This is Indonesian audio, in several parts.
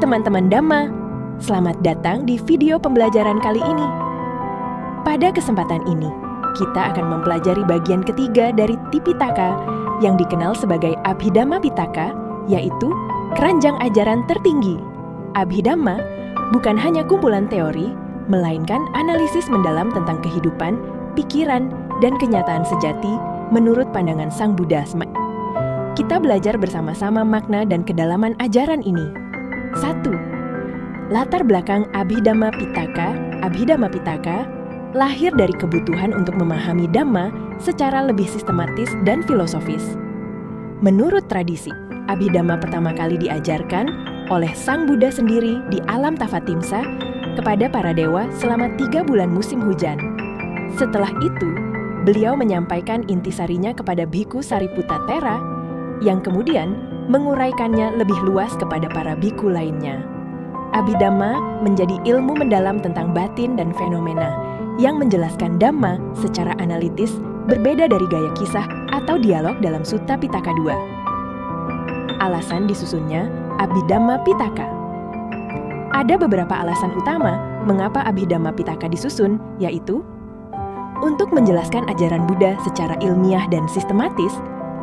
teman-teman Dhamma, selamat datang di video pembelajaran kali ini. Pada kesempatan ini, kita akan mempelajari bagian ketiga dari Tipitaka yang dikenal sebagai Abhidhamma Pitaka, yaitu keranjang ajaran tertinggi. Abhidhamma bukan hanya kumpulan teori, melainkan analisis mendalam tentang kehidupan, pikiran, dan kenyataan sejati menurut pandangan Sang Buddha. Kita belajar bersama-sama makna dan kedalaman ajaran ini. 1. Latar belakang Abhidhamma Pitaka. Abhidhamma Pitaka lahir dari kebutuhan untuk memahami Dhamma secara lebih sistematis dan filosofis. Menurut tradisi, Abhidhamma pertama kali diajarkan oleh Sang Buddha sendiri di alam Tavatimsa kepada para dewa selama 3 bulan musim hujan. Setelah itu, beliau menyampaikan intisarinya kepada Bhikkhu Sariputta Thera yang kemudian menguraikannya lebih luas kepada para bhikkhu lainnya. Abhidhamma menjadi ilmu mendalam tentang batin dan fenomena yang menjelaskan Dhamma secara analitis berbeda dari gaya kisah atau dialog dalam Sutta Pitaka II. Alasan disusunnya Abhidhamma Pitaka. Ada beberapa alasan utama mengapa Abhidhamma Pitaka disusun, yaitu untuk menjelaskan ajaran Buddha secara ilmiah dan sistematis.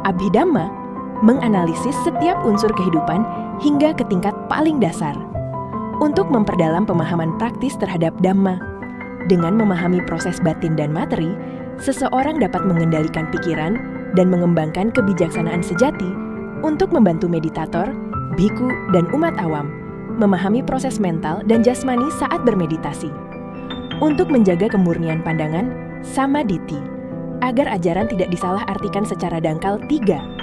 Abhidhamma menganalisis setiap unsur kehidupan hingga ke tingkat paling dasar. Untuk memperdalam pemahaman praktis terhadap Dhamma, dengan memahami proses batin dan materi, seseorang dapat mengendalikan pikiran dan mengembangkan kebijaksanaan sejati untuk membantu meditator, bhikkhu, dan umat awam memahami proses mental dan jasmani saat bermeditasi. Untuk menjaga kemurnian pandangan, samadhi, agar ajaran tidak disalah-artikan secara dangkal. 3.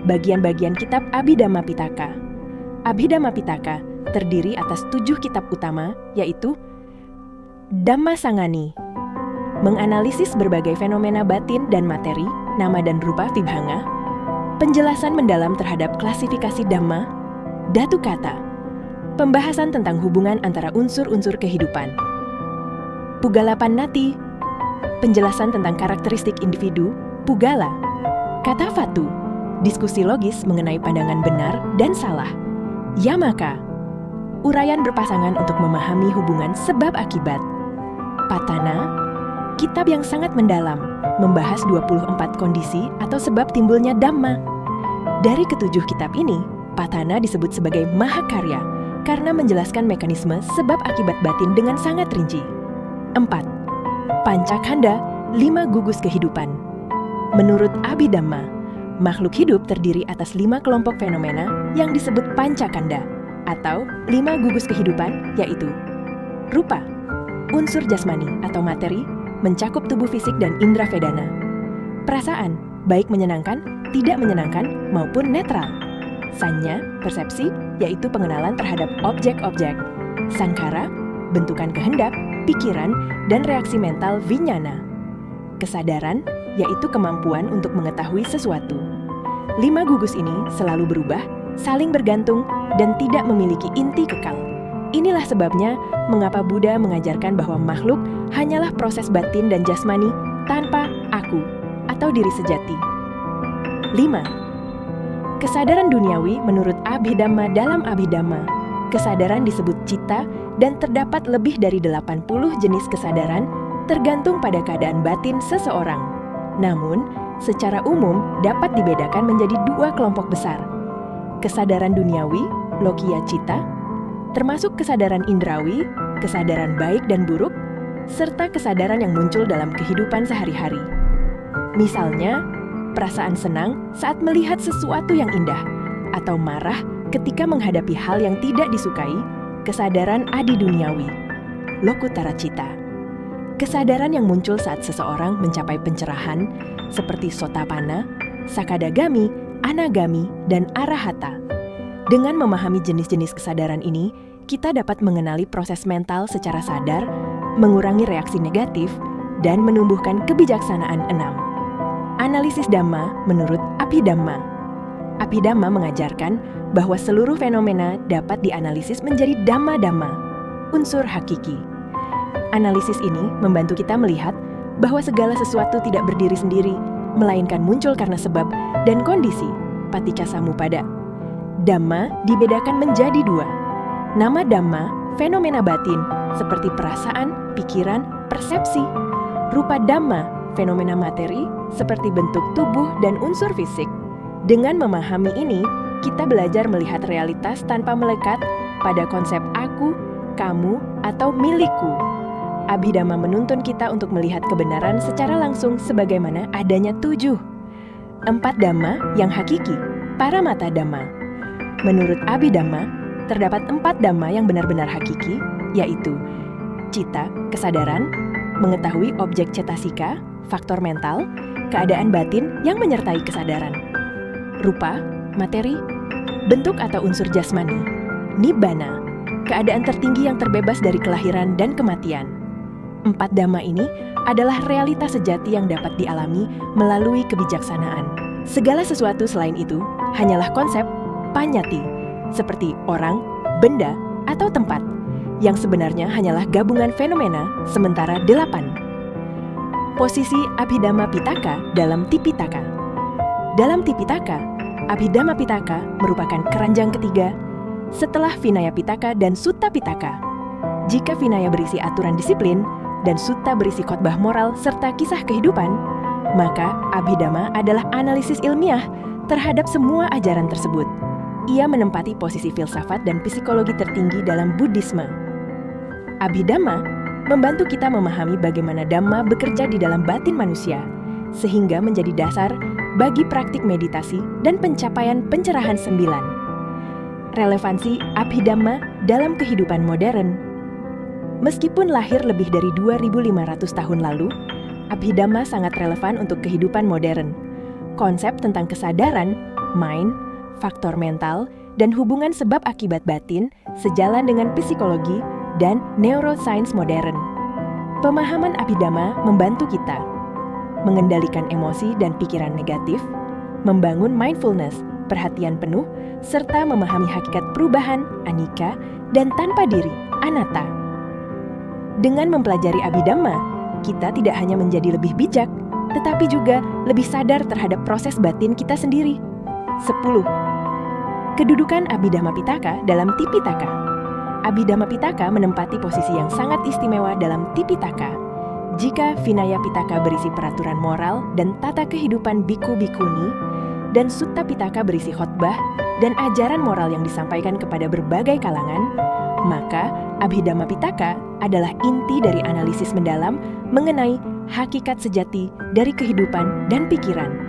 Bagian-bagian kitab Abhidhamma Pitaka. Abhidhamma Pitaka terdiri atas 7 kitab utama, yaitu Dhammasangani, menganalisis berbagai fenomena batin dan materi, nama dan rupa vibhanga, penjelasan mendalam terhadap klasifikasi Dhamma, Dhatukata, pembahasan tentang hubungan antara unsur-unsur kehidupan, Pugalapannati, penjelasan tentang karakteristik individu, Pugala, Katavatu, diskusi logis mengenai pandangan benar dan salah, Yamaka, uraian berpasangan untuk memahami hubungan sebab akibat, Patana, kitab yang sangat mendalam, membahas 24 kondisi atau sebab timbulnya Dhamma. Dari ketujuh kitab ini, Patana disebut sebagai Mahakarya karena menjelaskan mekanisme sebab akibat batin dengan sangat rinci. 4. Pancakanda, 5 gugus kehidupan. Menurut Abhidhamma, makhluk hidup terdiri atas 5 kelompok fenomena yang disebut pancakanda, atau 5 gugus kehidupan, yaitu rupa, unsur jasmani atau materi, mencakup tubuh fisik dan indera vedana. Perasaan, baik menyenangkan, tidak menyenangkan, maupun netral. Sanya, persepsi, yaitu pengenalan terhadap objek-objek. Sankhara, bentukan kehendak, pikiran, dan reaksi mental vijnana. Kesadaran, yaitu kemampuan untuk mengetahui sesuatu. 5 gugus ini selalu berubah, saling bergantung, dan tidak memiliki inti kekal. Inilah sebabnya mengapa Buddha mengajarkan bahwa makhluk hanyalah proses batin dan jasmani tanpa aku atau diri sejati. 5. Kesadaran duniawi menurut Abhidhamma. Dalam Abhidhamma, kesadaran disebut citta dan terdapat lebih dari 80 jenis kesadaran tergantung pada keadaan batin seseorang. Namun, secara umum dapat dibedakan menjadi 2 kelompok besar. Kesadaran duniawi, lokiya citta, termasuk kesadaran indrawi, kesadaran baik dan buruk, serta kesadaran yang muncul dalam kehidupan sehari-hari. Misalnya, perasaan senang saat melihat sesuatu yang indah, atau marah ketika menghadapi hal yang tidak disukai, kesadaran adi duniawi, lokutara citta. Kesadaran yang muncul saat seseorang mencapai pencerahan, seperti sotapanna, sakadagami, anagami, dan arahata. Dengan memahami jenis-jenis kesadaran ini, kita dapat mengenali proses mental secara sadar, mengurangi reaksi negatif, dan menumbuhkan kebijaksanaan 6. Analisis Dhamma menurut Abhidhamma. Abhidhamma mengajarkan bahwa seluruh fenomena dapat dianalisis menjadi Dhamma-Dhamma, unsur hakiki. Analisis ini membantu kita melihat bahwa segala sesuatu tidak berdiri sendiri, melainkan muncul karena sebab dan kondisi, paticca samuppada. Dhamma dibedakan menjadi 2. Nama Dhamma, fenomena batin, seperti perasaan, pikiran, persepsi. Rupa Dhamma, fenomena materi, seperti bentuk tubuh dan unsur fisik. Dengan memahami ini, kita belajar melihat realitas tanpa melekat pada konsep aku, kamu, atau milikku. Abhidhamma menuntun kita untuk melihat kebenaran secara langsung sebagaimana adanya 7. 4 Dhamma yang hakiki, Paramata Dhamma. Menurut Abhidhamma, terdapat 4 Dhamma yang benar-benar hakiki, yaitu cita, kesadaran, mengetahui objek cetasika, faktor mental, keadaan batin yang menyertai kesadaran. Rupa, materi, bentuk atau unsur jasmani. Nibbana, keadaan tertinggi yang terbebas dari kelahiran dan kematian. 4 Dhamma ini adalah realitas sejati yang dapat dialami melalui kebijaksanaan. Segala sesuatu selain itu hanyalah konsep panyati, seperti orang, benda, atau tempat, yang sebenarnya hanyalah gabungan fenomena sementara 8. Posisi Abhidhamma Pitaka dalam Tipitaka. Dalam Tipitaka, Abhidhamma Pitaka merupakan keranjang ketiga setelah Vinaya Pitaka dan Sutta Pitaka. Jika Vinaya berisi aturan disiplin dan Sutta berisi khotbah moral serta kisah kehidupan, maka Abhidhamma adalah analisis ilmiah terhadap semua ajaran tersebut. Ia menempati posisi filsafat dan psikologi tertinggi dalam Buddhisme. Abhidhamma membantu kita memahami bagaimana Dhamma bekerja di dalam batin manusia, sehingga menjadi dasar bagi praktik meditasi dan pencapaian pencerahan 9. Relevansi Abhidhamma dalam kehidupan modern. Meskipun lahir lebih dari 2.500 tahun lalu, Abhidhamma sangat relevan untuk kehidupan modern. Konsep tentang kesadaran, mind, faktor mental, dan hubungan sebab akibat batin sejalan dengan psikologi dan neuroscience modern. Pemahaman Abhidhamma membantu kita mengendalikan emosi dan pikiran negatif, membangun mindfulness, perhatian penuh, serta memahami hakikat perubahan, anicca, dan tanpa diri, anatta. Dengan mempelajari Abhidhamma, kita tidak hanya menjadi lebih bijak, tetapi juga lebih sadar terhadap proses batin kita sendiri. 10. Kedudukan Abhidhamma Pitaka dalam Tipitaka. Abhidhamma Pitaka menempati posisi yang sangat istimewa dalam Tipitaka. Jika Vinaya Pitaka berisi peraturan moral dan tata kehidupan biku-bikuni, dan Sutta Pitaka berisi khotbah dan ajaran moral yang disampaikan kepada berbagai kalangan, maka Abhidhamma Pitaka adalah inti dari analisis mendalam mengenai hakikat sejati dari kehidupan dan pikiran.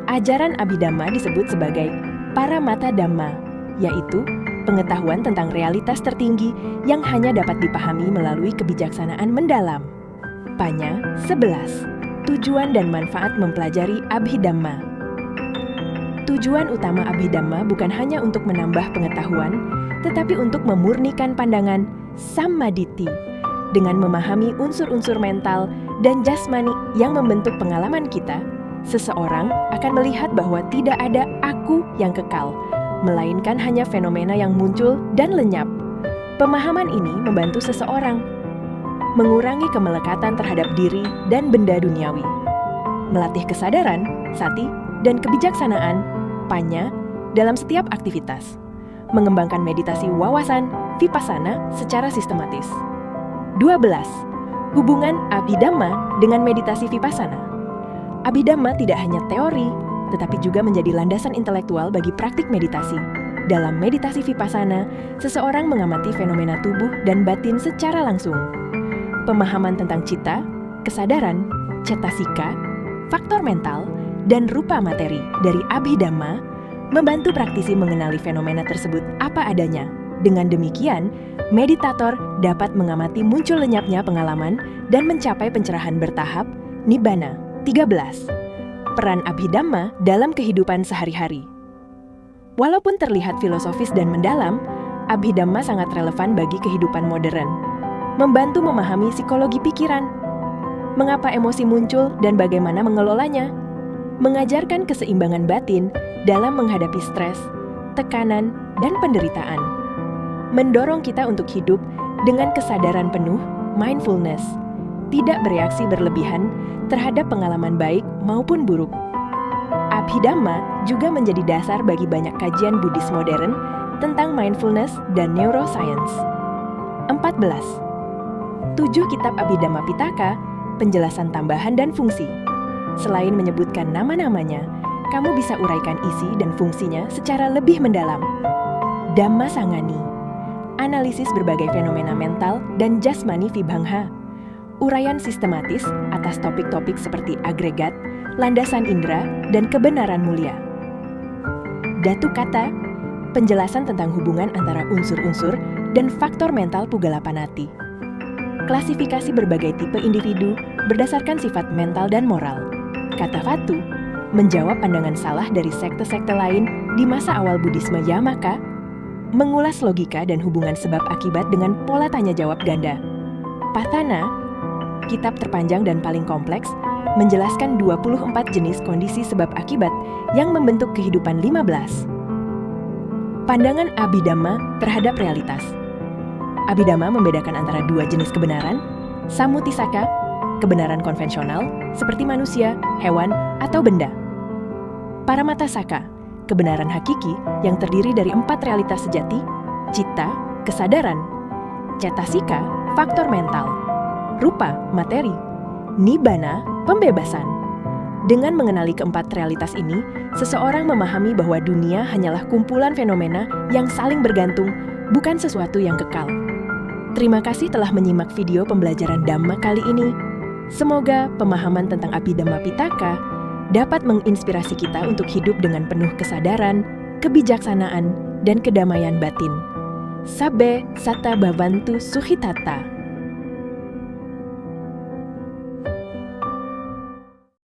Ajaran Abhidhamma disebut sebagai Paramata Dhamma, yaitu pengetahuan tentang realitas tertinggi yang hanya dapat dipahami melalui kebijaksanaan mendalam. Panya 11. Tujuan dan manfaat mempelajari Abhidhamma. Tujuan utama Abhidhamma bukan hanya untuk menambah pengetahuan, tetapi untuk memurnikan pandangan sammaditthi dengan memahami unsur-unsur mental dan jasmani yang membentuk pengalaman kita. Seseorang akan melihat bahwa tidak ada aku yang kekal, melainkan hanya fenomena yang muncul dan lenyap. Pemahaman ini membantu seseorang mengurangi kemelekatan terhadap diri dan benda duniawi, melatih kesadaran, sati, dan kebijaksanaan, panya, dalam setiap aktivitas, mengembangkan meditasi wawasan, vipassana secara sistematis. 12. Hubungan Abhidhamma dengan meditasi vipassana. Abhidhamma tidak hanya teori, tetapi juga menjadi landasan intelektual bagi praktik meditasi. Dalam meditasi vipassana, seseorang mengamati fenomena tubuh dan batin secara langsung. Pemahaman tentang cita, kesadaran, cetasika, faktor mental, dan rupa materi dari Abhidhamma membantu praktisi mengenali fenomena tersebut apa adanya. Dengan demikian, meditator dapat mengamati muncul lenyapnya pengalaman dan mencapai pencerahan bertahap, nibbana. 13. Peran Abhidhamma dalam kehidupan sehari-hari. Walaupun terlihat filosofis dan mendalam, Abhidhamma sangat relevan bagi kehidupan modern. Membantu memahami psikologi pikiran, mengapa emosi muncul dan bagaimana mengelolanya, mengajarkan keseimbangan batin dalam menghadapi stres, tekanan, dan penderitaan, mendorong kita untuk hidup dengan kesadaran penuh, mindfulness, tidak bereaksi berlebihan terhadap pengalaman baik maupun buruk. Abhidhamma juga menjadi dasar bagi banyak kajian Buddhis modern tentang mindfulness dan neuroscience. 14. 7 kitab Abhidhamma Pitaka, penjelasan tambahan dan fungsi. Selain menyebutkan nama-namanya, kamu bisa uraikan isi dan fungsinya secara lebih mendalam. Dhamma Sangani, analisis berbagai fenomena mental dan jasmani Vibhangha. Uraian sistematis atas topik-topik seperti agregat, landasan indera, dan kebenaran mulia. Datu Kata, penjelasan tentang hubungan antara unsur-unsur dan faktor mental Pugalapanati. Klasifikasi berbagai tipe individu berdasarkan sifat mental dan moral. Kata Fatu, menjawab pandangan salah dari sekte-sekte lain di masa awal Buddhisme Yamaka, mengulas logika dan hubungan sebab akibat dengan pola tanya jawab ganda. Patana, kitab terpanjang dan paling kompleks, menjelaskan 24 jenis kondisi sebab akibat yang membentuk kehidupan 15. Pandangan Abhidhamma terhadap realitas. Abhidhamma membedakan antara dua jenis kebenaran, Sammutisaka, kebenaran konvensional, seperti manusia, hewan, atau benda. Paramatasaka, kebenaran hakiki yang terdiri dari 4 realitas sejati, citta, kesadaran, cetasika, faktor mental, rupa, materi, nibbana, pembebasan. Dengan mengenali keempat realitas ini, seseorang memahami bahwa dunia hanyalah kumpulan fenomena yang saling bergantung, bukan sesuatu yang kekal. Terima kasih telah menyimak video pembelajaran Dhamma kali ini. Semoga pemahaman tentang Abhidhamma Pitaka dapat menginspirasi kita untuk hidup dengan penuh kesadaran, kebijaksanaan, dan kedamaian batin. Sabbe Satta Bhavantu Sukhitata.